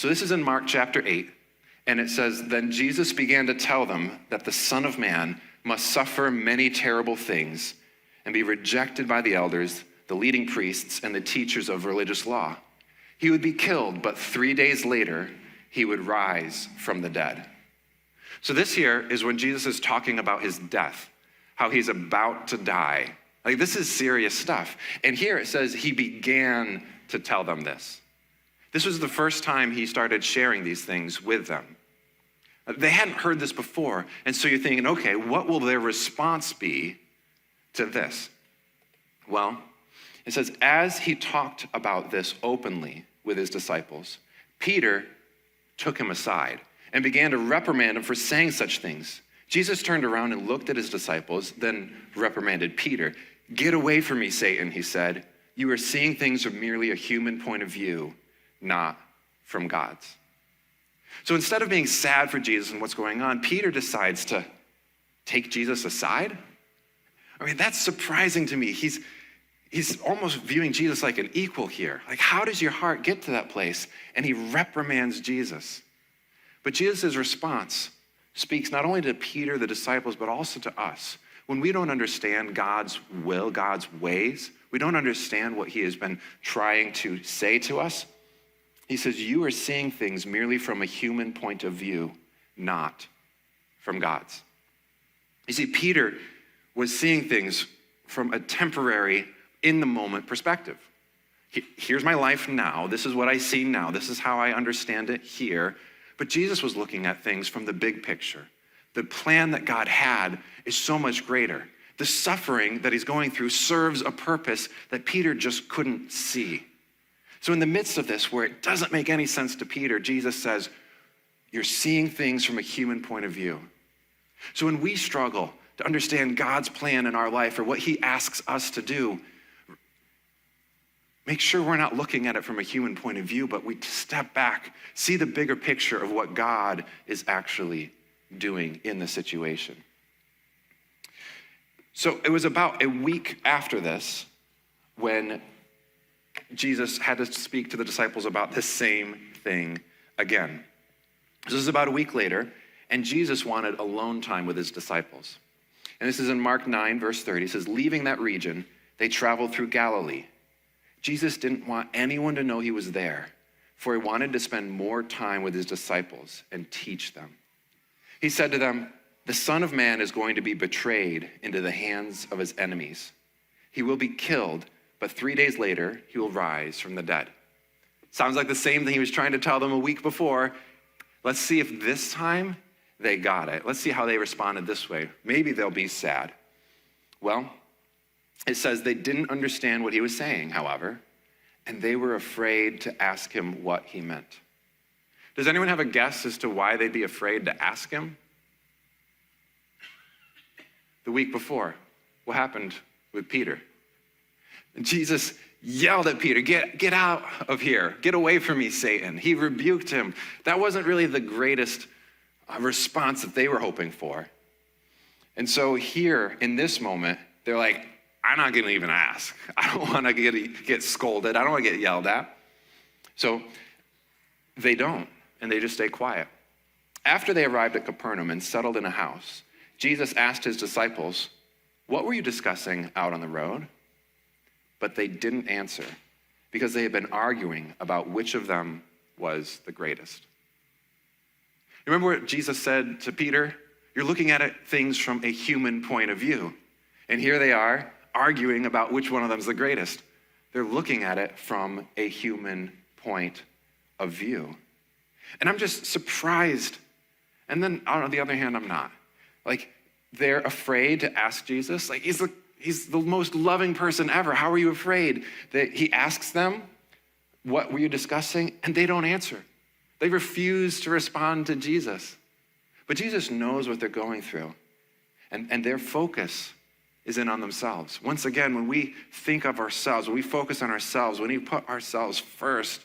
So this is in Mark chapter 8, and it says, "Then Jesus began to tell them that the Son of Man must suffer many terrible things and be rejected by the elders, the leading priests, and the teachers of religious law. He would be killed, but 3 days later, he would rise from the dead." So this here is when Jesus is talking about his death, how he's about to die. Like, this is serious stuff. And here it says he began to tell them this. This was the first time he started sharing these things with them. They hadn't heard this before, and so you're thinking, okay, what will their response be to this? Well, it says, as he talked about this openly with his disciples, Peter took him aside and began to reprimand him for saying such things. Jesus turned around and looked at his disciples, then reprimanded Peter. "Get away from me, Satan," he said. "You are seeing things from merely a human point of view, not from God's." So instead of being sad for Jesus and what's going on, Peter decides to take Jesus aside. I mean, that's surprising to me. He's almost viewing Jesus like an equal here. Like, how does your heart get to that place? And he reprimands Jesus. But Jesus' response speaks not only to Peter, the disciples, but also to us. When we don't understand God's will, God's ways, we don't understand what he has been trying to say to us, he says, you are seeing things merely from a human point of view, not from God's. You see, Peter was seeing things from a temporary, in-the-moment perspective. Here's my life now. This is what I see now. This is how I understand it here. But Jesus was looking at things from the big picture. The plan that God had is so much greater. The suffering that he's going through serves a purpose that Peter just couldn't see. So in the midst of this, where it doesn't make any sense to Peter, Jesus says, you're seeing things from a human point of view. So when we struggle to understand God's plan in our life or what he asks us to do, make sure we're not looking at it from a human point of view, but we step back, see the bigger picture of what God is actually doing in the situation. So it was about a week after this when Jesus had to speak to the disciples about the same thing again. This is about a week later, and Jesus wanted alone time with his disciples. And this is in Mark 9, verse 30. It says, leaving that region, they traveled through Galilee. Jesus didn't want anyone to know he was there, for he wanted to spend more time with his disciples and teach them. He said to them, the Son of Man is going to be betrayed into the hands of his enemies. He will be killed, but 3 days later, he will rise from the dead. Sounds like the same thing he was trying to tell them a week before. Let's see if this time they got it. Let's see how they responded this way. Maybe they'll be sad. Well, it says they didn't understand what he was saying, however, and they were afraid to ask him what he meant. Does anyone have a guess as to why they'd be afraid to ask him? The week before, what happened with Peter? Jesus yelled at Peter, get out of here. Get away from me, Satan. He rebuked him. That wasn't really the greatest response that they were hoping for. And so here, in this moment, they're like, I'm not going to even ask. I don't want to get scolded. I don't want to get yelled at. So they don't, and they just stay quiet. After they arrived at Capernaum and settled in a house, Jesus asked his disciples, what were you discussing out on the road? But they didn't answer because they had been arguing about which of them was the greatest. Remember what Jesus said to Peter? You're looking at things from a human point of view. And here they are arguing about which one of them is the greatest. They're looking at it from a human point of view. And I'm just surprised. And then on the other hand, I'm not. Like, they're afraid to ask Jesus. Like, he's the most loving person ever. How are you afraid? That he asks them, what were you discussing? And they don't answer. They refuse to respond to Jesus. But Jesus knows what they're going through. And their focus is in on themselves. Once again, when we think of ourselves, when we focus on ourselves, when we put ourselves first,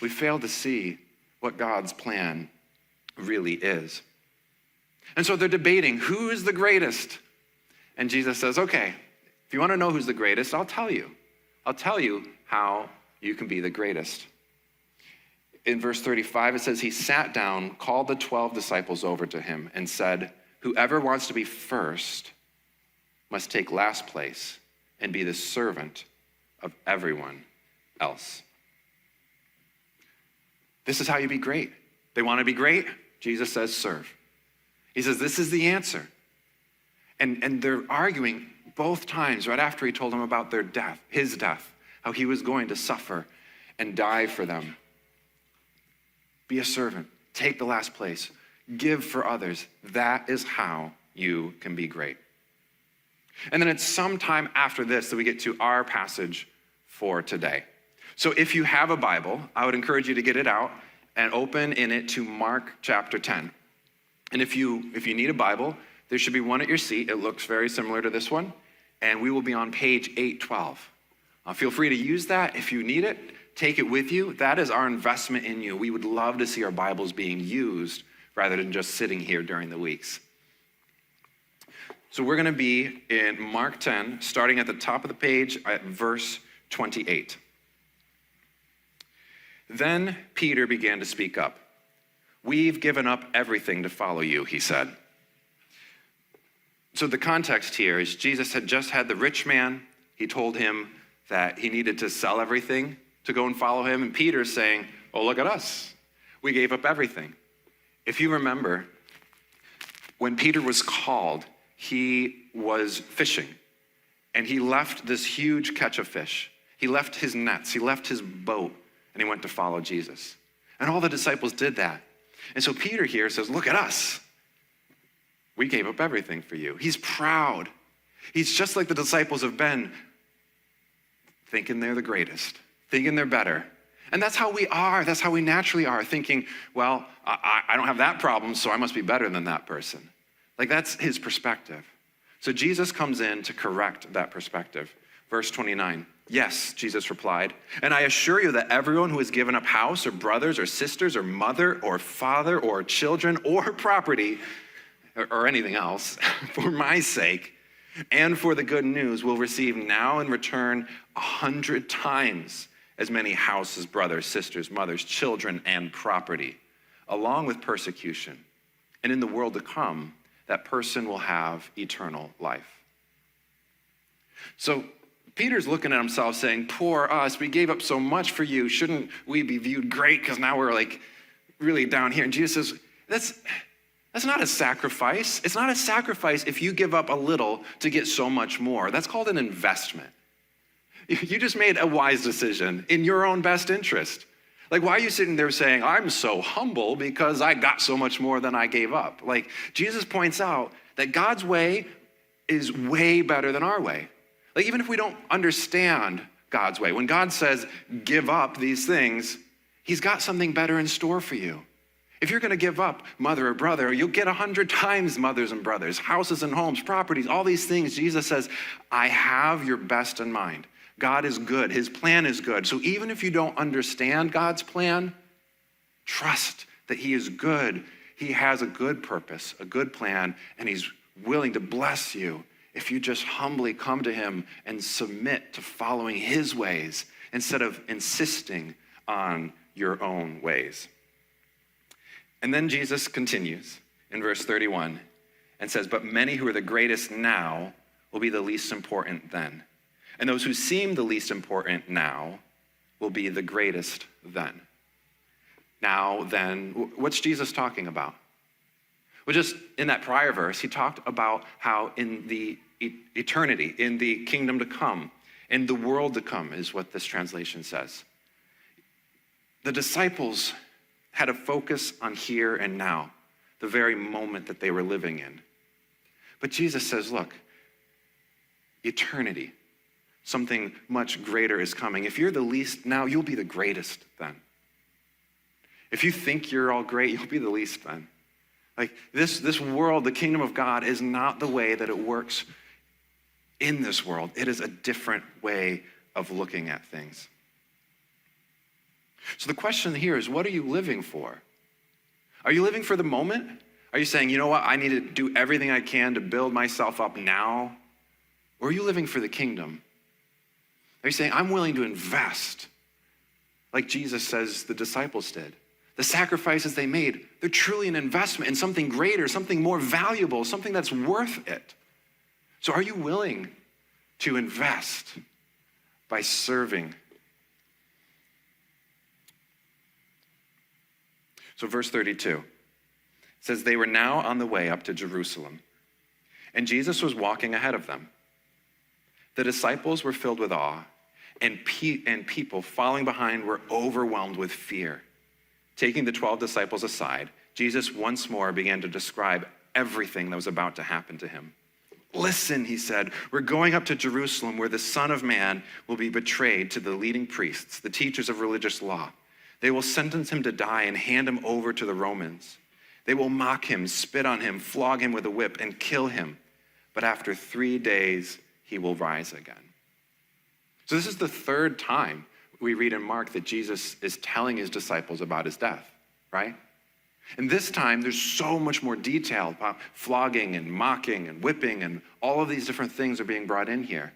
we fail to see what God's plan really is. And so they're debating, who is the greatest? And Jesus says, okay, if you want to know who's the greatest, I'll tell you. I'll tell you how you can be the greatest. in verse 35, it says, he sat down, called the 12 disciples over to him, and said, whoever wants to be first must take last place and be the servant of everyone else. This is how you be great. They want to be great? Jesus says, serve. He says, this is the answer. And they're arguing both times right after he told them about their death, his death, how he was going to suffer and die for them. Be a servant. Take the last place. Give for others. That is how you can be great. And then it's sometime after this that we get to our passage for today. So if you have a Bible, I would encourage you to get it out and open in it to Mark chapter 10. And if you need a Bible, there should be one at your seat. It looks very similar to this one. And we will be on page 812. Feel free to use that if you need it. Take it with you. That is our investment in you. We would love to see our Bibles being used rather than just sitting here during the weeks. So we're going to be in Mark 10, starting at the top of the page at verse 28. Then Peter began to speak up. We've given up everything to follow you, he said. So the context here is Jesus had just had the rich man. He told him that he needed to sell everything to go and follow him. And Peter's saying, oh, look at us. We gave up everything. If you remember, when Peter was called, he was fishing. And he left this huge catch of fish. He left his nets. He left his boat. And he went to follow Jesus. And all the disciples did that. And so Peter here says, look at us. We gave up everything for you. He's proud. He's just like the disciples have been, thinking they're the greatest, thinking they're better. And that's how we are. That's how we naturally are, thinking, well, I don't have that problem, so I must be better than that person. Like, that's his perspective. So Jesus comes in to correct that perspective. Verse 29. Yes, Jesus replied, and I assure you that everyone who has given up house or brothers or sisters or mother or father or children or property or anything else for my sake and for the good news will receive now in return 100 times as many houses, brothers, sisters, mothers, children, and property, along with persecution. And in the world to come, that person will have eternal life. So Peter's looking at himself saying, poor us, we gave up so much for you. Shouldn't we be viewed great because now we're like really down here? And Jesus says, that's not a sacrifice. It's not a sacrifice if you give up a little to get so much more. That's called an investment. You just made a wise decision in your own best interest. Like, why are you sitting there saying, I'm so humble because I got so much more than I gave up? Like, Jesus points out that God's way is way better than our way. Like, even if we don't understand God's way, when God says, give up these things, he's got something better in store for you. If you're going to give up mother or brother, you'll get 100 times mothers and brothers, houses and homes, properties, all these things. Jesus says, I have your best in mind. God is good. His plan is good. So even if you don't understand God's plan, trust that he is good. He has a good purpose, a good plan, and he's willing to bless you if you just humbly come to him and submit to following his ways instead of insisting on your own ways. And then Jesus continues in verse 31 and says, but many who are the greatest now will be the least important then. And those who seem the least important now will be the greatest then. Now, then, what's Jesus talking about? Well, just in that prior verse, he talked about how in the eternity, in the kingdom to come, in the world to come, is what this translation says. The disciples had a focus on here and now, the very moment that they were living in. But Jesus says, look, eternity, something much greater is coming. If you're the least now, you'll be the greatest then. If you think you're all great, you'll be the least then. Like this world, the kingdom of God, is not the way that it works in this world. It is a different way of looking at things. So the question here is, what are you living for? Are you living for the moment? Are you saying, you know what, I need to do everything I can to build myself up now? Or are you living for the kingdom? Are you saying, I'm willing to invest? like Jesus says the disciples did. The sacrifices they made, they're truly an investment in something greater, something more valuable, something that's worth it. So are you willing to invest by serving? So verse 32 says, they were now on the way up to Jerusalem, and Jesus was walking ahead of them. The disciples were filled with awe, and people following behind were overwhelmed with fear. Taking the 12 disciples aside, Jesus once more began to describe everything that was about to happen to him. Listen, he said, we're going up to Jerusalem where the Son of Man will be betrayed to the leading priests, the teachers of religious law. They will sentence him to die and hand him over to the Romans. They will mock him, spit on him, flog him with a whip, and kill him. But after 3 days, he will rise again. So this is the third time we read in Mark that Jesus is telling his disciples about his death, right? And this time, there's so much more detail about flogging and mocking and whipping, and all of these different things are being brought in here.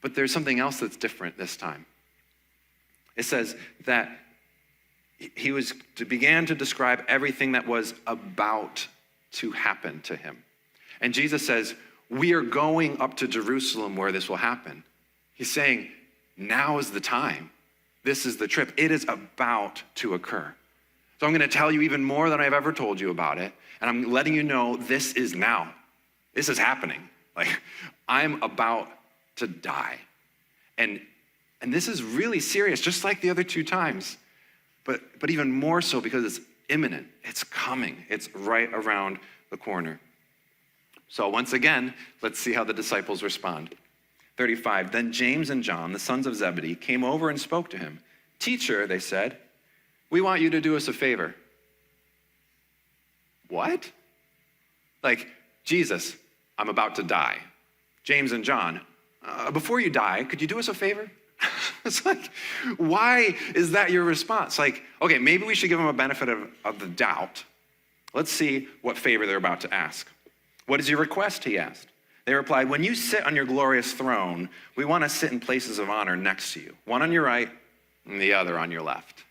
But there's something else that's different this time. It says that he began to describe everything that was about to happen to him. And Jesus says, we are going up to Jerusalem where this will happen. He's saying, now is the time. This is the trip. It is about to occur. So I'm going to tell you even more than I've ever told you about it. And I'm letting you know this is now. This is happening. Like, I'm about to die. And this is really serious, just like the other two times. But even more so because it's imminent. It's coming. It's right around the corner. So once again, let's see how the disciples respond. 35, then James and John, the sons of Zebedee, came over and spoke to him. Teacher, they said, we want you to do us a favor. What? Like, Jesus, I'm about to die. James and John, before you die, could you do us a favor? It's like, why is that your response? Like, okay, maybe we should give them a benefit of the doubt. Let's see what favor they're about to ask. What is your request, he asked. They replied, when you sit on your glorious throne, we want to sit in places of honor next to you, one on your right and the other on your left.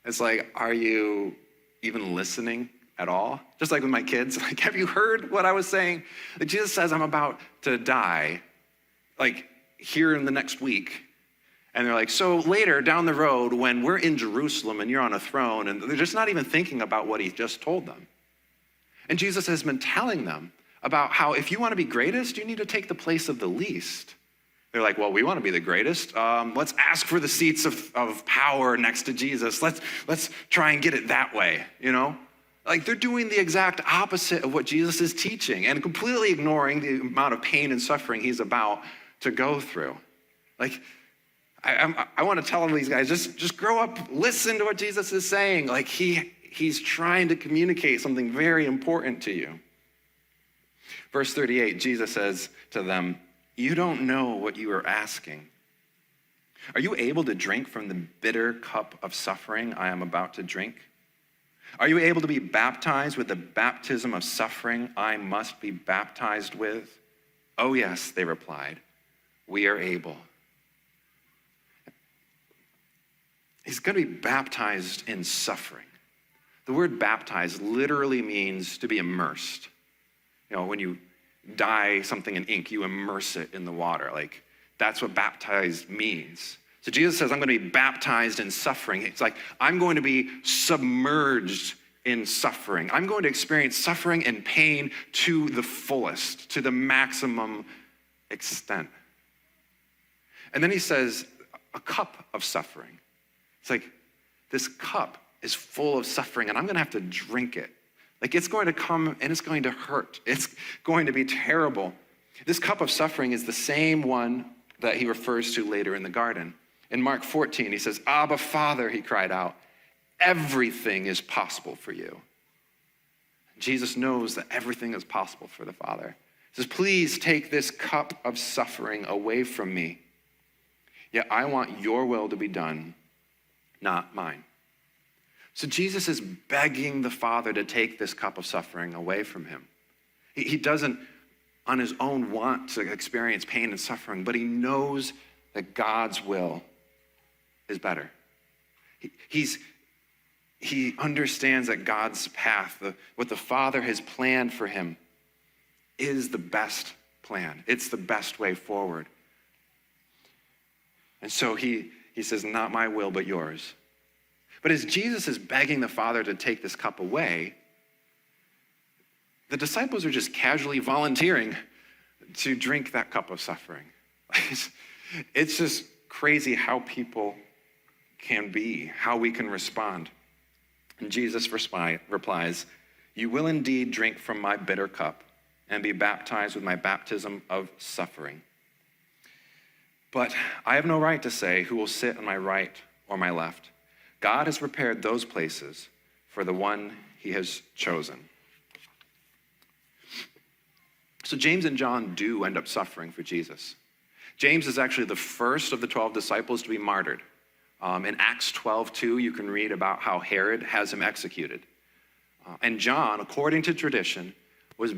It's like, are you even listening at all? Just like with my kids, like, have you heard what I was saying? Like, Jesus says, I'm about to die, like, here in the next week. And they're like, so later down the road when we're in Jerusalem and you're on a throne, and they're just not even thinking about what he just told them. And Jesus has been telling them about how if you want to be greatest, you need to take the place of the least. They're like, well, we want to be the greatest. Let's ask for the seats of power next to Jesus. Let's try and get it that way, you know? Like, they're doing the exact opposite of what Jesus is teaching and completely ignoring the amount of pain and suffering he's about to go through. Like, I want to tell these guys, just grow up, listen to what Jesus is saying. Like, he's trying to communicate something very important to you. Verse 38, Jesus says to them, you don't know what you are asking. Are you able to drink from the bitter cup of suffering I am about to drink? Are you able to be baptized with the baptism of suffering I must be baptized with? Oh yes, they replied, we are able. He's going to be baptized in suffering. The word baptized literally means to be immersed. You know, when you dye something in ink, you immerse it in the water. Like, that's what baptized means. So Jesus says, I'm going to be baptized in suffering. It's like, I'm going to be submerged in suffering. I'm going to experience suffering and pain to the fullest, to the maximum extent. And then he says, a cup of suffering. It's like, this cup is full of suffering, and I'm going to have to drink it. Like, it's going to come and it's going to hurt. It's going to be terrible. This cup of suffering is the same one that he refers to later in the garden. In Mark 14, he says, Abba, Father, he cried out, everything is possible for you. Jesus knows that everything is possible for the Father. He says, please take this cup of suffering away from me. Yet I want your will to be done, not mine. So Jesus is begging the Father to take this cup of suffering away from him. He doesn't on his own want to experience pain and suffering, but he knows that God's will is better. He understands that God's path, what the Father has planned for him, is the best plan. It's the best way forward. And so he says, not my will, but yours. But as Jesus is begging the Father to take this cup away, the disciples are just casually volunteering to drink that cup of suffering. It's just crazy how people can be, how we can respond. And Jesus replies, you will indeed drink from my bitter cup and be baptized with my baptism of suffering. But I have no right to say who will sit on my right or my left. God has prepared those places for the one he has chosen. So James and John do end up suffering for Jesus. James is actually the first of the 12 disciples to be martyred. In Acts 12:2, you can read about how Herod has him executed. And John, according to tradition, was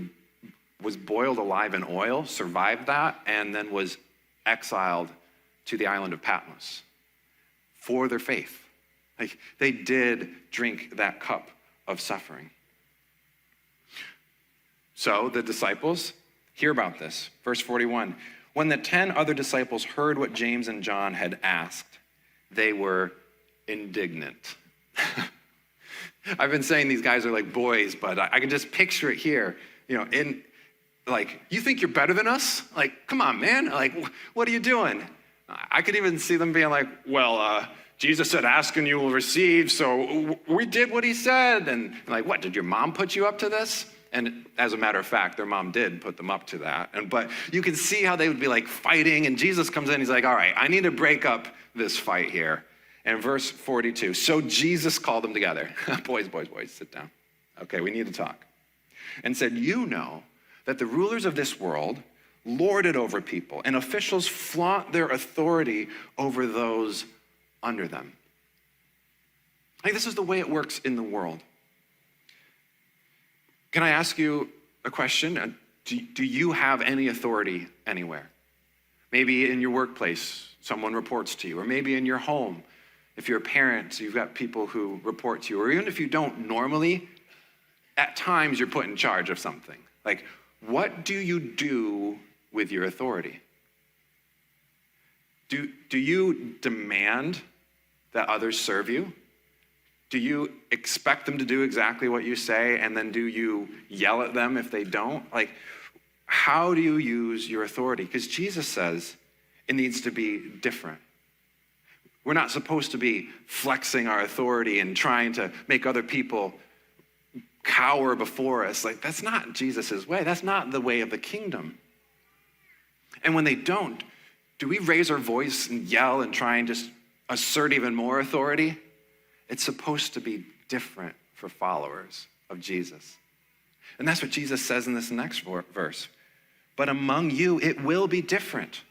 boiled alive in oil, survived that, and then was exiled to the island of Patmos for their faith. Like, they did drink that cup of suffering. So the disciples hear about this. Verse 41, when the 10 other disciples heard what James and John had asked, they were indignant. I've been saying these guys are like boys, but I can just picture it here. You think you're better than us? Like, come on, man. Like, what are you doing? I could even see them being like, well, Jesus said, ask and you will receive, so we did what he said. And like, what, did your mom put you up to this? And as a matter of fact, their mom did put them up to that. But you can see how they would be like fighting, and Jesus comes in, he's like, all right, I need to break up this fight here. And verse 42, so Jesus called them together. boys, sit down. Okay, we need to talk. And said, you know that the rulers of this world lord it over people, and officials flaunt their authority over those under them. Like, this is the way it works in the world. Can I ask you a question? Do you have any authority anywhere? Maybe in your workplace, someone reports to you, or maybe in your home. If you're a parent, you've got people who report to you, or even if you don't normally, at times you're put in charge of something. Like, what do you do with your authority? Do you demand that others serve you? Do you expect them to do exactly what you say, and then do you yell at them if they don't? Like, how do you use your authority? Because Jesus says it needs to be different. We're not supposed to be flexing our authority and trying to make other people cower before us. Like, that's not Jesus's way. That's not the way of the kingdom. And when they don't, do we raise our voice and yell and try and just assert even more authority? It's supposed to be different for followers of Jesus. And that's what Jesus says in this next verse. But among you, it will be different.